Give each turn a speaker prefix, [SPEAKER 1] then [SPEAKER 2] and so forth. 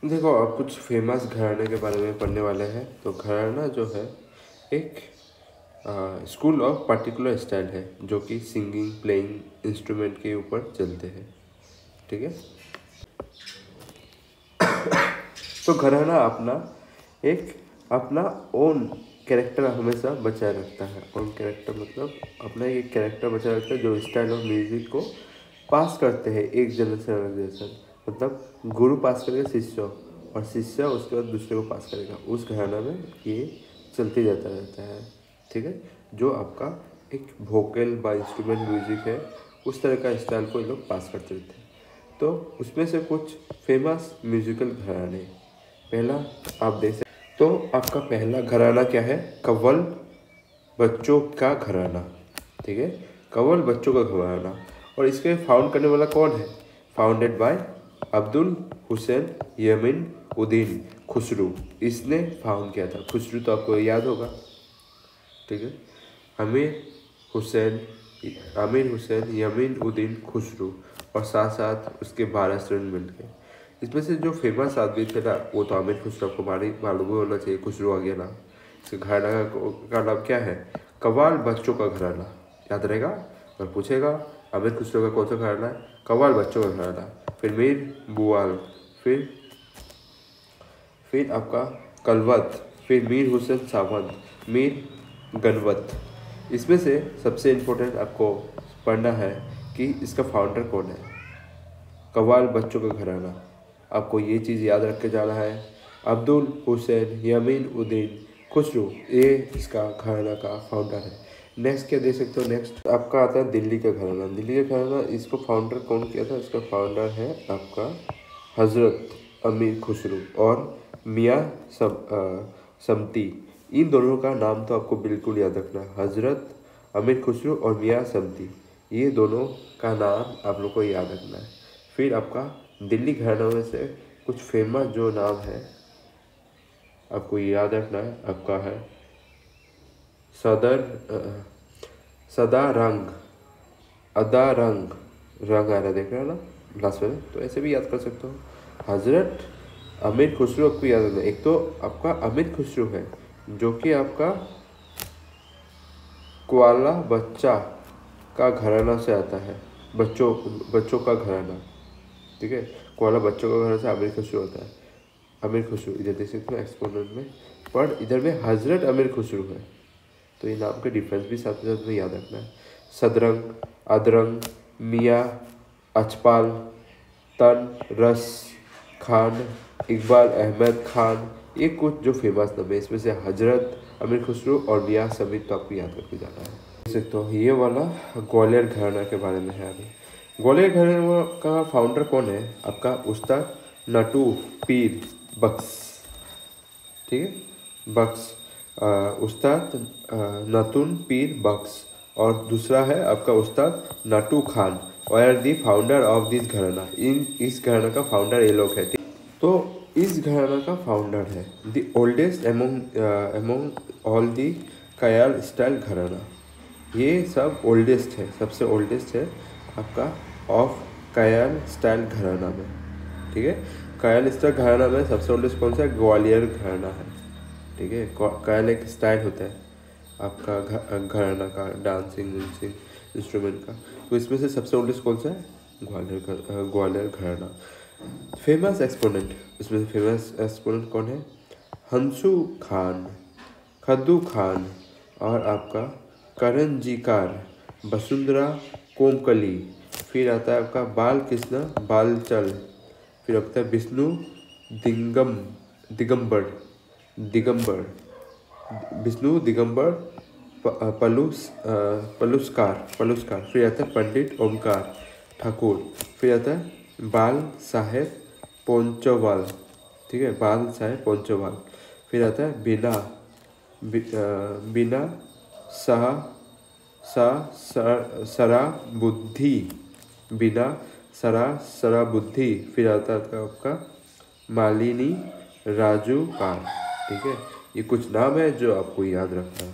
[SPEAKER 1] देखो, आप कुछ फेमस घराने के बारे में पढ़ने वाले हैं। तो घराना जो है एक स्कूल ऑफ पर्टिकुलर स्टाइल है जो कि सिंगिंग प्लेइंग इंस्ट्रूमेंट के ऊपर चलते हैं। ठीक है। तो घराना अपना ओन कैरेक्टर हमेशा बचाए रखता है। ओन कैरेक्टर मतलब अपना एक कैरेक्टर बचाए रखता है जो स्टाइल ऑफ म्यूजिक को पास करते हैं एक जनरेशन से अलग जनरेशन। मतलब गुरु पास करेगा शिष्य और शिष्य उसके बाद दूसरे को पास करेगा। उस घराना में ये चलते जाता रहता है। ठीक है। जो आपका एक वोकल बाय इंस्ट्रूमेंट म्यूजिक है उस तरह का स्टाइल को ये लोग पास करते रहते हैं। तो उसमें से कुछ फेमस म्यूजिकल घराने, पहला आप देख सकते। तो आपका पहला घराना क्या है? कव्वाल बच्चों का घराना। ठीक है। कव्वाल बच्चों का घराना। और इसके फाउंड करने वाला कौन है? Founded by Abdul Hussain Yamin Uddin Khusru. इसने फाउंड किया था। खुसरू तो आपको याद होगा। ठीक है। अमीर हुसैन यमीन उद्दीन खुसरू और साथ साथ उसके 12 स्टूडेंट मिल गए। इसमें से जो फेमस आदमी थे ना वो तो अमीर खुसरो को मालूम होना चाहिए। खुसरू आ गया ना। इसके घराना का नाम क्या है? कव्वाल बच्चों का घराना। याद रहेगा। और पूछेगा अमीर खुसरो का कौन सा घराना है? कव्वाल बच्चों का घराना। फिर मीर बुआल, फिर आपका कलवत, फिर मीर हुसैन सावंत, मीर गनवत। इसमें से सबसे इम्पोर्टेंट आपको पढ़ना है कि इसका फाउंडर कौन है। कव्वाल बच्चों का घराना, आपको ये चीज़ याद रख के जाना है। अब्दुल हुसैन यमीन उद्दीन खुसरू, ये इसका घराना का फाउंडर है। नेक्स्ट क्या देख सकते हो? नेक्स्ट आपका आता है दिल्ली का घराना। दिल्ली का घराना, इसको फाउंडर कौन किया था? इसका फाउंडर है आपका हज़रत अमीर खुसरू और मियाँ समती। इन दोनों का नाम तो आपको बिल्कुल याद रखना है। हज़रत अमीर खुसरू और मियाँ समती, ये दोनों का नाम आप लोग को याद रखना है। फिर आपका दिल्ली घराना में से कुछ फेमस जो नाम है आपको याद रखना है। आपका है सदा रंग, अदा रंग, रंग आ रहा देख रहे हो ना लास्ट में, तो ऐसे भी याद कर सकते हो। हज़रत अमीर खुसरू आपको याद रखना है। एक तो आपका अमीर खुसरू है जो कि आपका क्वाला बच्चा का घराना से आता है। बच्चों का घराना। ठीक है। क्वाला बच्चों का घराना से अमीर खुसरू होता है। अमीर खुसरू इधर देख सकते हो एक्सपोनेंट में, पर इधर में हज़रत अमीर खुसरू है। तो ये नाम के डिफरेंस भी साथ में याद रखना है। सदरंग, अदरंग, मियाँ अचपाल, तन रस खान, इकबाल अहमद खान, ये कुछ जो फेमस नाम है। इसमें से हज़रत अमीर खुसरू और मियाँ समीत तो आपको याद करके जाना है। देख सकते हो ये वाला ग्वालियर घराना के बारे में है। अभी ग्वालियर घराना का फाउंडर कौन है? आपका उस्ताद नटू पीर बख्श। ठीक है। बख्श, उस्ताद नतुन पीर बख्श। और दूसरा है आपका उस्ताद नटू खान और are the founder of this gharana. इस घराना का फाउंडर ये लोग है। तो इस घराना का फाउंडर है the oldest among all the Kayal style घराना। ये सब ओल्डेस्ट है, सबसे ओल्डेस्ट है आपका ऑफ कयाल स्टाइल घराना में। ठीक है। कयाल स्टाइल घराना में सबसे ओल्डेस्ट कौन सा है? ग्वालियर घराना है। ठीक है। कयाल एक स्टाइल होता है आपका घराना का, डांसिंग इंस्ट्रूमेंट का। तो इसमें से सबसे ओल्डेस्ट कौन सा है? ग्वालियर घराना। फेमस एक्सपोनेंट, इसमें से फेमस एक्सपोनेंट कौन है? हंसू खान, खद्दू खान और आपका करंजीकार, वसुंधरा कोमकली। फिर आता है आपका बाल कृष्ण बालचल। फिर आता है विष्णु दिगंबर विष्णु दिगंबर पलुस्कार। फिर आता है पंडित ओमकार ठाकुर। फिर आता है बाल साहेब पोंचोवाल। ठीक है। बाल साहेब पोंचोवाल। फिर आता है बिना सराबुद्धि, बिना सराबुद्धि। फिर आता है आपका मालिनी राजू पाल। ठीक है। ये कुछ नाम है जो आपको याद रखना है।